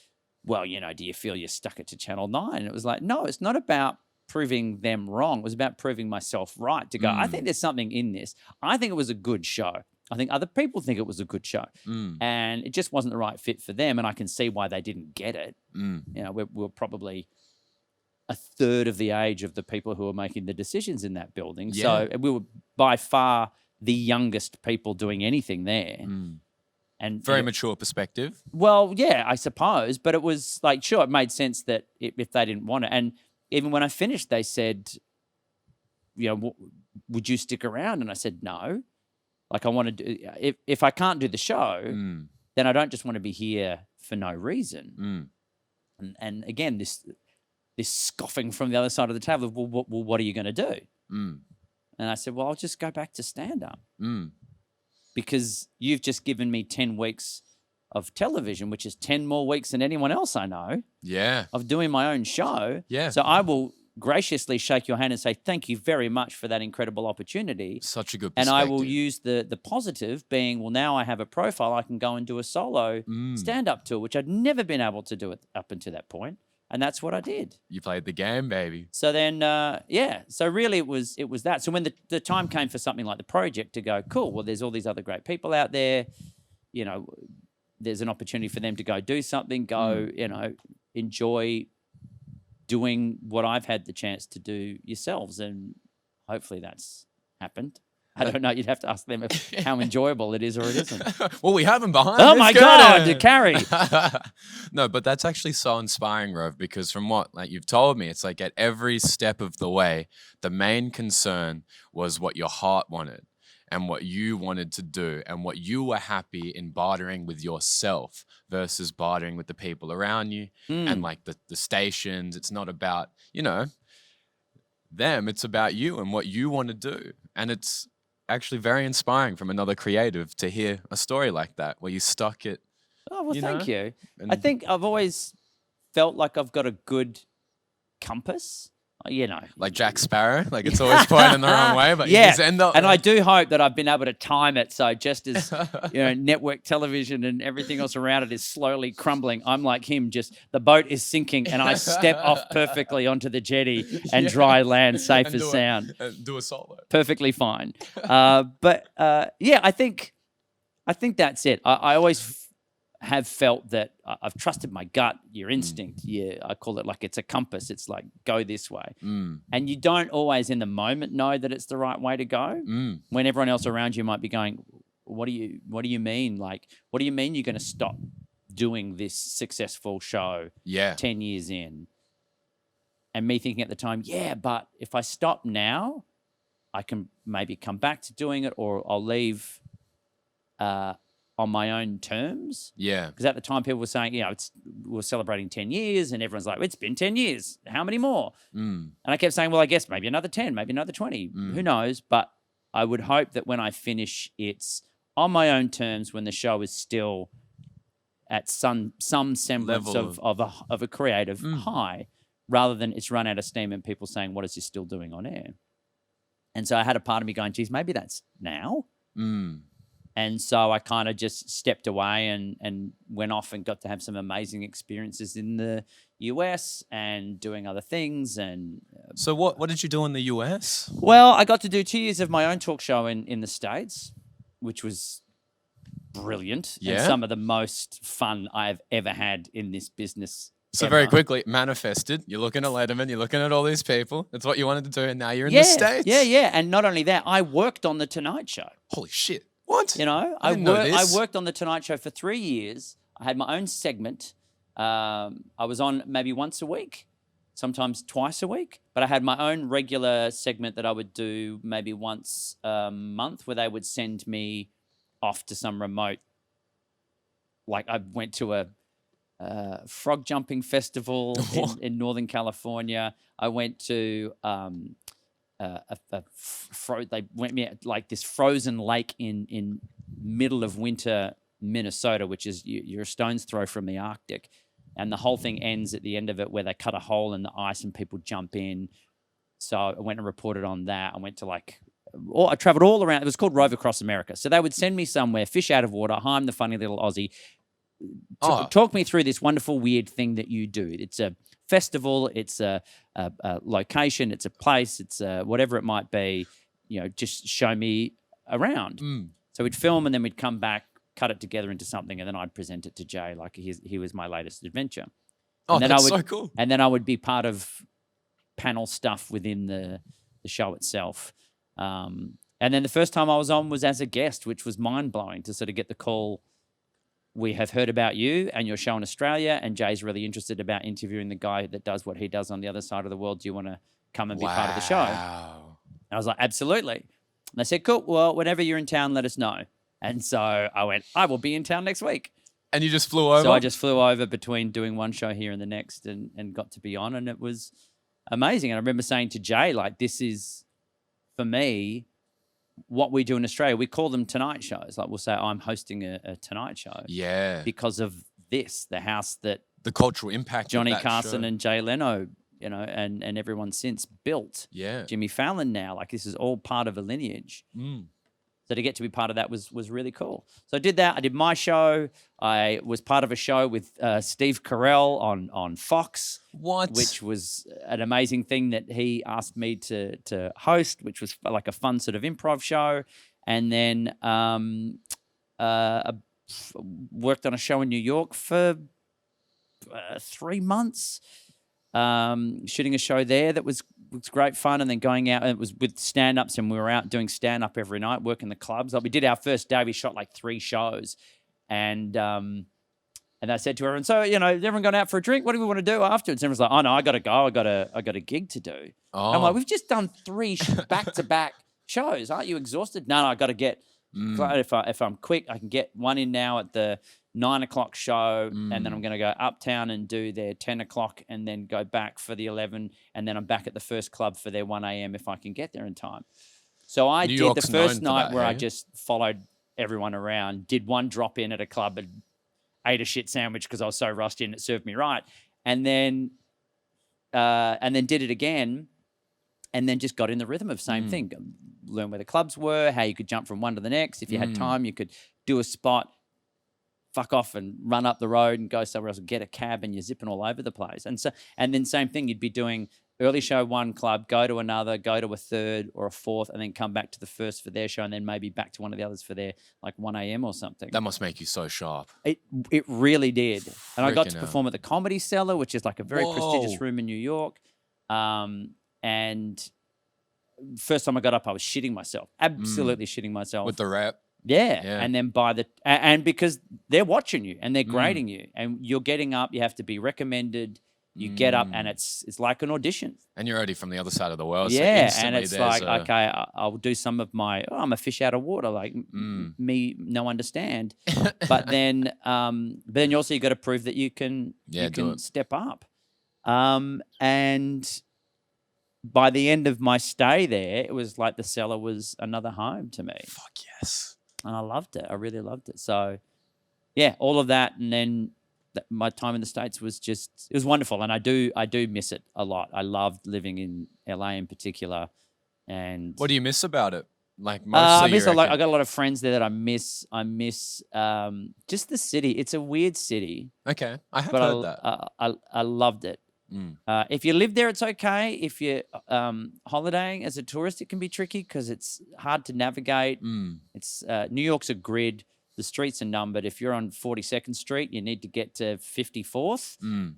well, do you feel you're stuck it to Channel 9? And it was like, no, it's not about proving them wrong. It was about proving myself right, to go, I think there's something in this. I think it was a good show. I think other people think it was a good show. And it just wasn't the right fit for them. And I can see why they didn't get it. We're probably a third of the age of the people who were making the decisions in that building. Yeah. So we were by far the youngest people doing anything there. And
very mature perspective.
Well, yeah, I suppose. But it was like, sure, it made sense that if they didn't want it. And even when I finished, they said, would you stick around? And I said, no. Like, I want to do, if I can't do the show, then I don't just want to be here for no reason. And again, this scoffing from the other side of the table, well, what are you going to do? And I said, well, I'll just go back to stand-up. Because you've just given me 10 weeks of television, which is 10 more weeks than anyone else I know.
Yeah.
Of doing my own show.
Yeah.
So I will graciously shake your hand and say, thank you very much for that incredible opportunity.
Such a good
And
perspective.
I will use the positive being, well, now I have a profile. I can go and do a solo stand-up tour, which I'd never been able to do up until that point. And that's what I did.
You played the game, baby.
So then, So really it was that. So when the time came for something like The Project to go, cool, well, there's all these other great people out there, there's an opportunity for them to go do something, enjoy doing what I've had the chance to do yourselves. And hopefully that's happened. I don't know. You'd have to ask them how enjoyable it is or it isn't.
Well, we have them behind.
Oh, my God, Carrie.
No, but that's actually so inspiring, Rove, because from what you've told me, it's like at every step of the way, the main concern was what your heart wanted and what you wanted to do and what you were happy in bartering with yourself versus bartering with the people around you and like the stations. It's not about, them. It's about you and what you want to do. And it's actually very inspiring from another creative to hear a story like that where you stuck it.
Oh, well, thank you.
And
I think I've always felt like I've got a good compass. you know.
Like Jack Sparrow, like it's always pointing the wrong way, but you just end up.
And I do hope that I've been able to time it so just as network television and everything else around it is slowly crumbling, I'm like him, just the boat is sinking and I step off perfectly onto the jetty and dry land safe as sound.
Do a solo.
Perfectly fine. But I think that's it. I always have felt that I've trusted my gut, your instinct. Yeah, I call it like it's a compass. It's like, go this way. And you don't always in the moment know that it's the right way to go. When everyone else around you might be going, what do you mean? Like, what do you mean you're going to stop doing this successful show 10 years in? And me thinking at the time, but if I stop now, I can maybe come back to doing it, or I'll leave on my own terms.
Yeah.
Because at the time people were saying, we're celebrating 10 years and everyone's like, it's been 10 years. How many more? And I kept saying, well, I guess maybe another 10, maybe another 20. Who knows? But I would hope that when I finish, it's on my own terms when the show is still at some semblance of a creative high, rather than it's run out of steam and people saying, what is this still doing on air? And so I had a part of me going, geez, maybe that's now. And so I kind of just stepped away and went off and got to have some amazing experiences in the US and doing other things. And
so what did you do in the US?
Well, I got to do 2 years of my own talk show in the States, which was brilliant.
Yeah.
And some of the most fun I've ever had in this business.
So very quickly, manifested. You're looking at Letterman. You're looking at all these people. That's what you wanted to do, and now you're in the States.
Yeah. And not only that, I worked on the Tonight Show.
Holy shit. What?
You know, I worked on the Tonight Show for 3 years. I had my own segment. I was on maybe once a week, sometimes twice a week. But I had my own regular segment that I would do maybe once a month, where they would send me off to some remote. Like I went to a frog jumping festival in Northern California. I went to they went me like this frozen lake in middle of winter Minnesota, which is you're a stone's throw from the Arctic, and the whole thing ends at the end of it where they cut a hole in the ice and people jump in. So I went and reported on that. I went to I traveled all around. It was called Rove Across America. So they would send me somewhere, fish out of water. Hi, I'm the funny little Aussie. Talk me through this wonderful, weird thing that you do. It's a festival, it's a location, it's a place, it's whatever it might be. Just show me around. So we'd film and then we'd come back, cut it together into something, and then I'd present it to Jay like he was my latest adventure. And then
that's so cool.
And then I would be part of panel stuff within the show itself. And then the first time I was on was as a guest, which was mind-blowing to sort of get the call. We have heard about you and your show in Australia, and Jay's really interested about interviewing the guy that does what he does on the other side of the world. Do you want to come and be part of the show? And I was like, absolutely. And they said, cool. Well, whenever you're in town, let us know. And so I went, I will be in town next week.
And you just flew over?
So I just flew over between doing one show here and the next and got to be on, and it was amazing. And I remember saying to Jay, like, this is, for me, what we do in Australia. We call them Tonight Shows. Like we'll say, I'm hosting a Tonight Show.
Yeah.
Because of this, the house that
the cultural impact
Johnny
of that
Carson
show.
and Jay Leno, and everyone since built.
Yeah.
Jimmy Fallon now. Like this is all part of a lineage. So to get to be part of that was really cool. So I did that. I did my show. I was part of a show with Steve Carell on Fox.
What?
Which was an amazing thing that he asked me to host, which was like a fun sort of improv show. And then worked on a show in New York for 3 months, shooting a show there that was great fun, and then going out, and it was with stand-ups, and we were out doing stand-up every night, working the clubs. Like we did our first day, we shot like 3 shows, and I said to everyone, so, everyone gone out for a drink? What do we want to do afterwards? And everyone's like, oh, no, I got to go. I got a gig to do.
Oh.
I'm like, we've just done 3 back-to-back shows. Aren't you exhausted? No, I got to get, if I'm quick, I can get one in now at the 9 o'clock show, and then I'm going to go uptown and do their 10 o'clock and then go back for the 11, and then I'm back at the first club for their 1 a.m. if I can get there in time. So I did the first night where I just followed everyone around, did one drop in at a club and ate a shit sandwich because I was so rusty and it served me right. And then and then did it again, and then just got in the rhythm of same thing. Learn where the clubs were, how you could jump from one to the next. If you had time, you could do a spot, fuck off and run up the road and go somewhere else and get a cab, and you're zipping all over the place. And then same thing, you'd be doing early show one club, go to another, go to a third or a fourth, and then come back to the first for their show, and then maybe back to one of the others for their like 1 a.m. or something.
That must make you so sharp.
It really did. And I got to
Freaking
perform at the Comedy Cellar, which is like a very prestigious
Whoa.
room in New York. And first time I got up, I was shitting myself, absolutely shitting myself.
With the rep.
Yeah.
Yeah.
And then and because they're watching you and they're grading you, and you're getting up, you have to be recommended. You get up and it's like an audition.
And you're already from the other side of the world.
Yeah,
so
and it's like, okay, I'll do some of my, I'm a fish out of water, like me, no understand. But then you also you got to prove that you can step up. And by the end of my stay there, it was like the Cellar was another home to me.
Fuck yes.
And I loved it. I really loved it. So, yeah, all of that, and then my time in the States was just, it was wonderful, and I do miss it a lot. I loved living in LA in particular. And
What do you miss about it? Like mostly,
I miss a lot. I got a lot of friends there that I miss. I miss just the city. It's a weird city.
Okay, I have
but
heard that.
I loved it. If you live there, it's okay. If you're holidaying as a tourist, it can be tricky because it's hard to navigate. It's New York's a grid. The streets are numbered. If you're on 42nd Street, you need to get to 54th.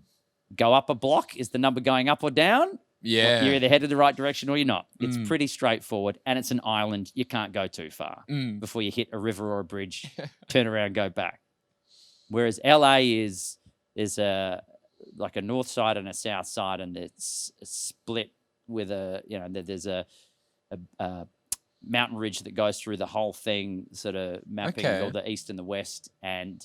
Go up a block. Is the number going up or down?
Yeah.
You're either headed the right direction or you're not. It's pretty straightforward, and it's an island. You can't go too far before you hit a river or a bridge, turn around, go back. Whereas LA is like a north side and a south side, and it's split with there's a mountain ridge that goes through the whole thing, sort of mapping all the east and the west. And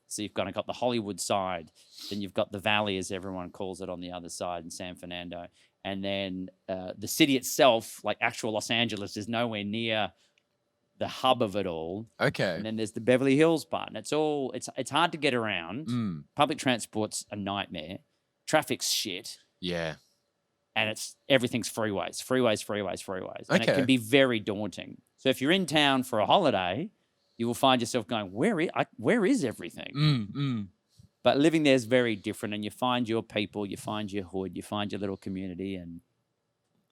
so you've kind of got the Hollywood side, then you've got the valley, as everyone calls it, on the other side in San Fernando. And then the city itself, like actual Los Angeles, is nowhere near the hub of it all.
Okay.
And then there's the Beverly Hills part, and it's hard to get around. Public transport's a nightmare. Traffic's shit.
Yeah.
And everything's freeways. And it can be very daunting. So if you're in town for a holiday, you will find yourself going, where is everything? But living there is very different, and you find your people, you find your hood, you find your little community, and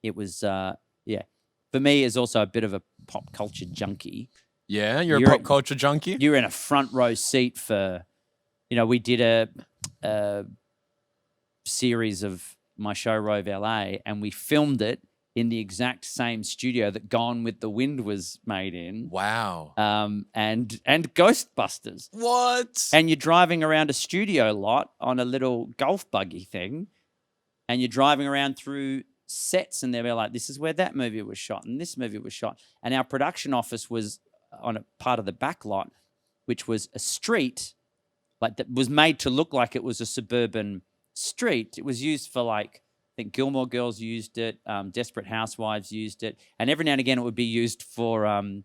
it was, for me, is also a bit of a pop culture junkie.
Yeah, you're a pop culture junkie?
You're in a front row seat for, we did a series of my show Rove LA, and we filmed it in the exact same studio that Gone with the Wind was made in.
Wow.
And Ghostbusters.
What?
And you're driving around a studio lot on a little golf buggy thing, and you're driving around through sets, and they're like, this is where that movie was shot and this movie was shot. And our production office was on a part of the back lot, which was a street like that was made to look like it was a suburban street. It was used for, like, I think Gilmore Girls used it, Desperate Housewives used it, and every now and again it would be used for and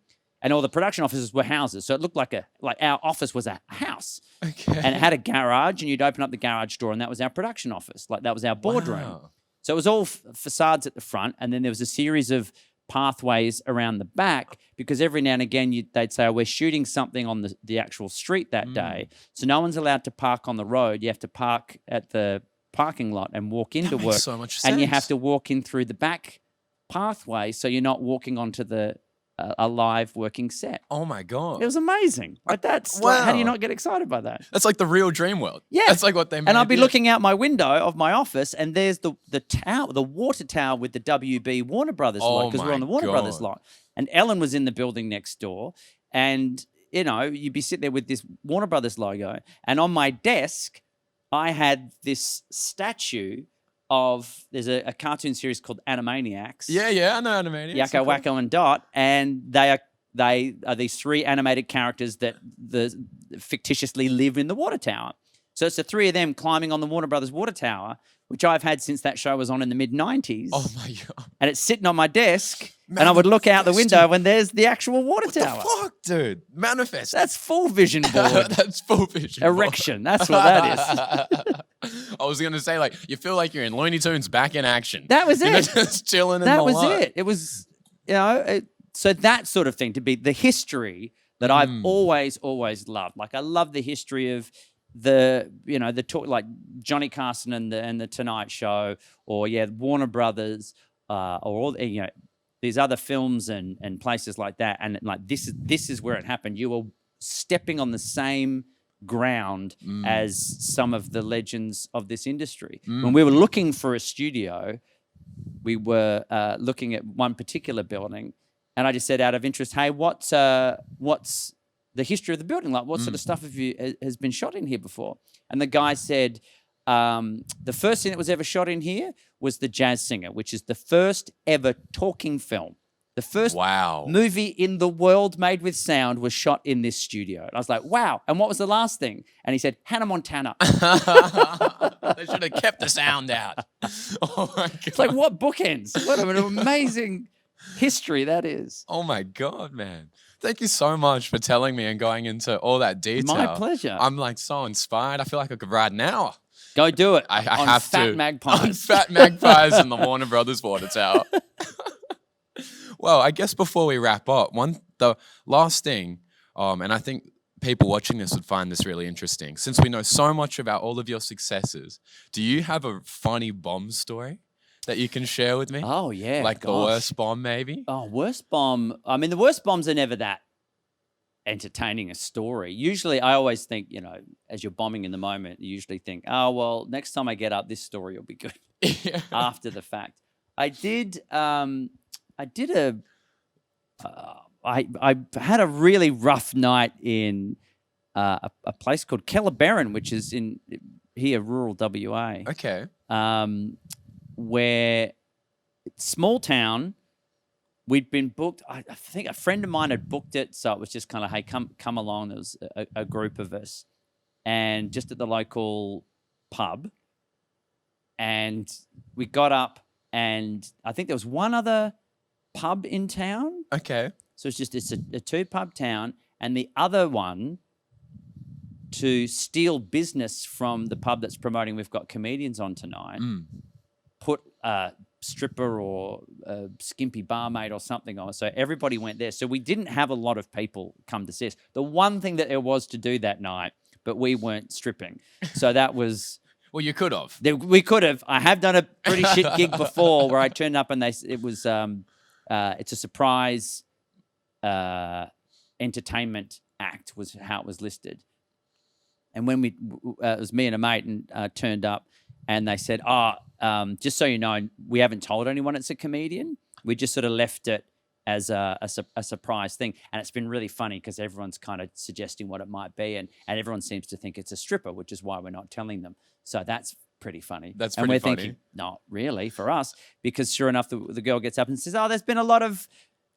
all the production offices were houses, so it looked like our office was a house.
Okay.
And it had a garage, and you'd open up the garage door, and that was our production office, like that was our boardroom.
Wow.
So it was all facades at the front, and then there was a series of pathways around the back, because every now and again they'd say, we're shooting something on the actual street that day, so no one's allowed to park on the road. You have to park at the parking lot and walk into work.
So much sense.
And you have to walk in through the back pathway, so you're not walking onto a live working set.
Oh my God.
It was amazing. Like that's
Wow.
like, how do you not get excited by that?
That's like the real dream world.
Yeah.
That's like what they made.
And I'll be looking out my window of my office, and there's the tower, the water tower with the WB Warner Brothers lot, because we're on the Warner Brothers lot. And Ellen was in the building next door, and you'd be sitting there with this Warner Brothers logo, and on my desk I had this statue of, there's a cartoon series called Animaniacs.
Yeah, I know Animaniacs.
Yakko, Wacko, and Dot, and they are these three animated characters that fictitiously live in the water tower. So it's the three of them climbing on the Warner Brothers water tower, which I've had since that show was on in the mid-90s.
Oh my God.
And it's sitting on my desk, and I would look out the window and there's the actual water tower.
What the fuck, dude? Manifest.
That's full vision board.
That's full vision board.
Erection. That's what that is.
I was gonna say, like, you feel like you're in Looney Tunes back in action.
That was
You're
it.
just chilling.
That was it. It was, so that sort of thing, to be the history that I've always loved. Like, I love the history of the talk, like Johnny Carson and the Tonight Show, or Warner Brothers, or all these other films and places like that. And like this is where it happened. You were stepping on the same ground as some of the legends of this industry. When we were looking for a studio, we were looking at one particular building, and I just said, out of interest, hey, what's the history of the building? Like, what sort of stuff has been shot in here before? And the guy said, the first thing that was ever shot in here was The Jazz Singer, which is the first ever talking film. The first movie in the world made with sound was shot in this studio. And I was like, wow. And what was the last thing? And he said, Hannah Montana.
They should have kept the sound out. Oh my God.
It's like, what bookends? What an amazing history that is.
Oh my God, man. Thank you so much for telling me and going into all that detail.
My pleasure.
I'm like so inspired. I feel like I could ride an hour.
Go do it.
I
on
have
Fat
to.
Magpies.
On Fat Magpies in the Warner Brothers water tower. Well, I guess before we wrap up, the last thing, and I think people watching this would find this really interesting, since we know so much about all of your successes, do you have a funny bomb story that you can share with me?
Oh, yeah.
Like the worst bomb, maybe?
Oh, worst bomb. I mean, the worst bombs are never that entertaining a story. Usually, I always think, as you're bombing in the moment, you usually think, oh, well, next time I get up, this story will be good. After the fact. I had a really rough night in a place called Kellerberrin, which is in here, rural WA.
Okay.
Where small town, we'd been booked. I think a friend of mine had booked it, so it was just kind of, hey, come along. There was a group of us, and just at the local pub, and we got up, and I think there was one other pub in town.
Okay.
So it's a 2-pub town, and the other one, to steal business from the pub that's promoting We've Got Comedians on tonight, put a stripper or a skimpy barmaid or something on. So everybody went there. So we didn't have a lot of people come to see us. The one thing that there was to do that night, but we weren't stripping. So that was...
Well, you could have.
We could have. I have done a pretty shit gig before where I turned up and it was it's a surprise entertainment act was how it was listed. And when it was me and a mate and turned up, and they said, just so you know, we haven't told anyone it's a comedian. We just sort of left it as a surprise thing. And it's been really funny because everyone's kind of suggesting what it might be, and everyone seems to think it's a stripper, which is why we're not telling them. So that's pretty funny.
That's
and
pretty
we're
funny.
Thinking, not really for us, because sure enough, the girl gets up and says, there's been a lot of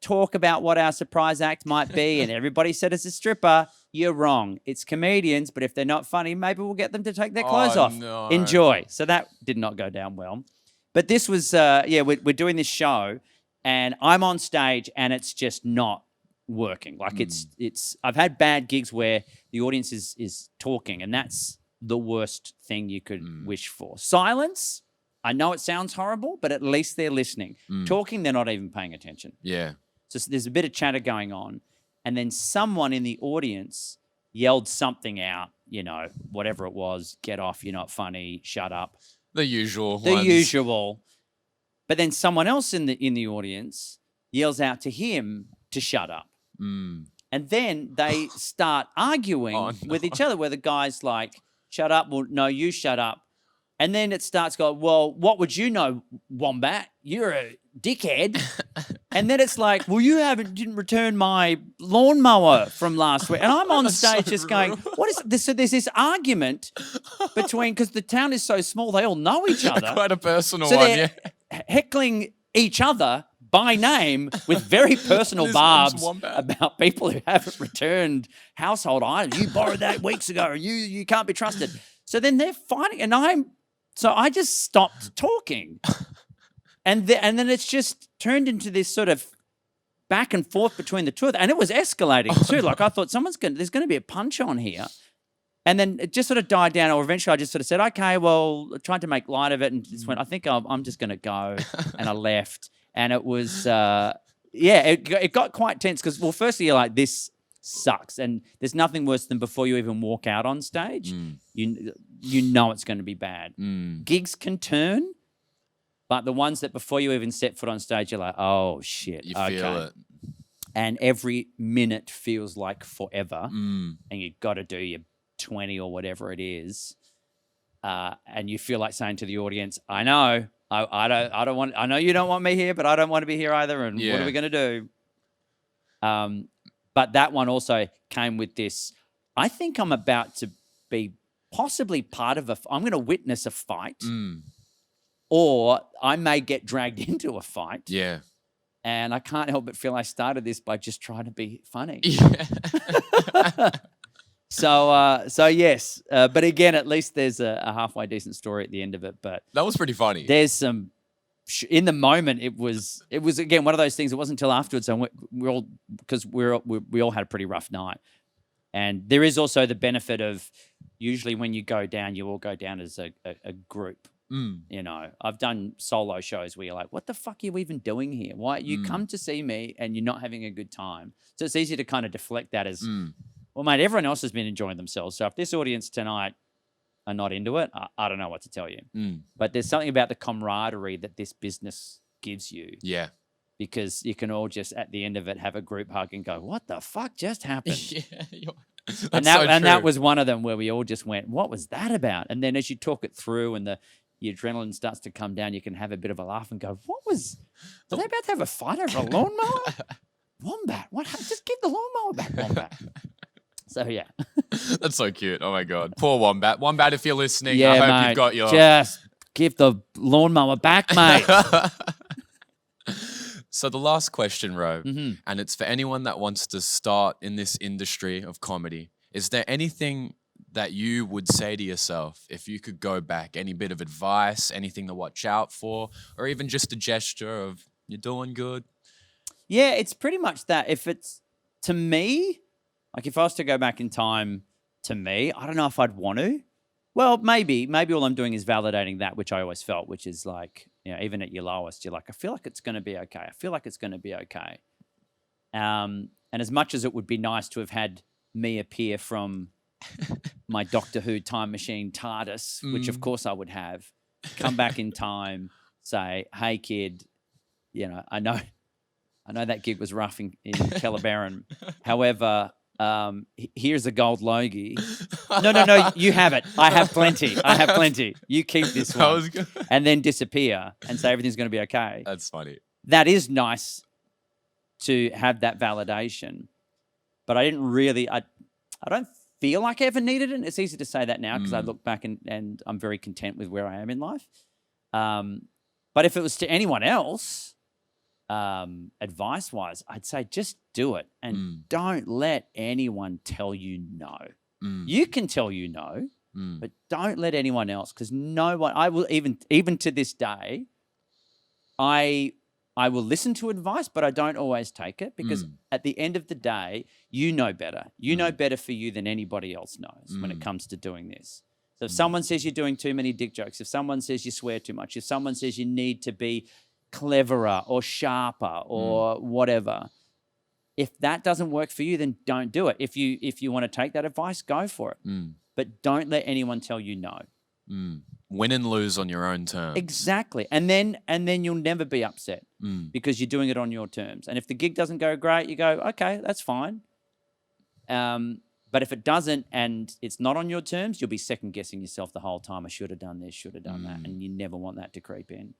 talk about what our surprise act might be, and everybody said it's a stripper. You're wrong. It's comedians, but if they're not funny, maybe we'll get them to take their clothes off.
No.
Enjoy. So that did not go down well. But this was, we're doing this show, and I'm on stage, and it's just not working. Like it's. I've had bad gigs where the audience is talking, and that's the worst thing you could wish for. Silence. I know it sounds horrible, but at least they're listening. Talking, they're not even paying attention.
Yeah.
So there's a bit of chatter going on, and then someone in the audience yelled something out, whatever it was, get off, you're not funny, shut up.
The usual
The
ones.
usual. But then someone else in the audience yells out to him to shut up. And then they start arguing with each other, where the guy's like, shut up, well, no, you shut up. And then it starts going, well, what would you know, Wombat? You're a dickhead. And then it's like, well, you didn't return my lawnmower from last week. And I'm on stage just going, what is this? So there's this argument between, because the town is so small, they all know each other.
Quite a personal
so
one,
they're heckling each other by name with very personal
This
one's
one's Wombat.
about people who haven't returned household items. You borrowed that weeks ago, and you can't be trusted. So then they're fighting, and I just stopped talking. And then it's just turned into this sort of back and forth between the two of them. And it was escalating too. Like I thought there's going to be a punch on here. And then it just sort of died down, or eventually I just sort of said, okay, well, I tried to make light of it and just went, I think I'm just going to go. And I left. And it was, it got quite tense because, well, firstly, you're like, this sucks. And there's nothing worse than before you even walk out on stage, you know it's going to be bad. Gigs can turn, but the ones that before you even set foot on stage, you're like, oh, shit.
You feel it.
And every minute feels like forever. And you've got to do your 20 or whatever it is. And you feel like saying to the audience, I know, I don't want, I know you don't want me here, but I don't want to be here either. And what are we going to do? But that one also came with this. I think I'm about to be possibly part of I'm going to witness a fight, or I may get dragged into a fight.
Yeah.
And I can't help but feel I started this by just trying to be funny.
Yeah.
So yes. But again, at least there's a halfway decent story at the end of it. But
that was pretty funny.
There's some. In the moment, it was again one of those things. It wasn't until afterwards, and we all had a pretty rough night. And there is also the benefit of usually when you go down, you all go down as a group. You know, I've done solo shows where you're like, "What the fuck are you even doing here? Why you come to see me and you're not having a good time?" So it's easy to kind of deflect that as, "Well, mate, everyone else has been enjoying themselves. So if this audience tonight are not into it, I don't know what to tell you." But there's something about the camaraderie that this business gives you.
Yeah.
Because you can all just at the end of it have a group hug and go, "What the fuck just happened?"
And
that was one of them where we all just went, "What was that about?" And then as you talk it through and your adrenaline starts to come down, you can have a bit of a laugh and go, Are they about to have a fight over a lawnmower? Wombat, what happened? Just give the lawnmower back, Wombat. So, yeah.
That's so cute. Oh, my God. Poor Wombat. Wombat, if you're listening,
yeah,
I hope
mate,
you've got your...
Just give the lawnmower back, mate.
So the last question, Rove, and it's for anyone that wants to start in this industry of comedy. Is there anything that you would say to yourself if you could go back? Any bit of advice, anything to watch out for, or even just a gesture of you're doing good?
Yeah, it's pretty much that. If it's, to me... Like if I was to go back in time to me, I don't know if I'd want to. Well, maybe all I'm doing is validating that, which I always felt, which is like, you know, even at your lowest, you're like, I feel like it's going to be okay. I feel like it's going to be okay. And as much as it would be nice to have had me appear from my Doctor Who time machine TARDIS, which of course I would have, come back in time, say, hey kid, you know, I know that gig was rough in Kellerberrin. However, here's a Gold Logie. No, you have it. I have plenty. You keep this one. And then disappear and say everything's going to be okay.
That's funny.
That is nice to have that validation. But I didn't really, I don't feel like I ever needed it. It's easy to say that now because I look back and I'm very content with where I am in life. But if it was to anyone else, advice-wise, I'd say just do it and don't let anyone tell you no. You can tell you no, but don't let anyone else, because no one. I will even to this day, I will listen to advice, but I don't always take it because at the end of the day, you know better. You know better for you than anybody else knows when it comes to doing this. So if someone says you're doing too many dick jokes, if someone says you swear too much, if someone says you need to be cleverer or sharper or whatever, if that doesn't work for you, then don't do it. If you want to take that advice, go for it. But don't let anyone tell you no.
Win and lose on your own terms.
Exactly. And then you'll never be upset because you're doing it on your terms. And if the gig doesn't go great, you go, okay, that's fine. But if it doesn't and it's not on your terms, you'll be second guessing yourself the whole time. I should have done this, should have done that. And you never want that to creep in.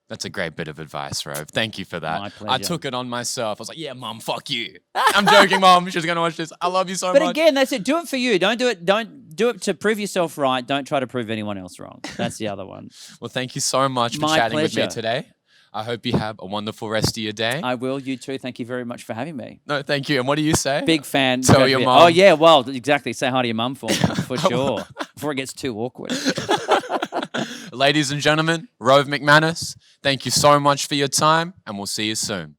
That's a great bit of advice, Rove. Thank you for that.
My pleasure.
I took it on myself. I was like, yeah, Mum, fuck you. I'm joking, Mum. She's going to watch this. I love you so much.
But again, that's it. Do it for you. Don't do it to prove yourself right. Don't try to prove anyone else wrong. That's the other one.
Well, thank you so much for chatting with me today. I hope you have a wonderful rest of your day.
I will. You too. Thank you very much for having me.
No, thank you. And what do you say?
Big fan.
Tell your mum.
Oh, yeah. Well, exactly. Say hi to your mum for me, for sure. Before it gets too awkward.
Ladies and gentlemen, Rove McManus, thank you so much for your time, and we'll see you soon.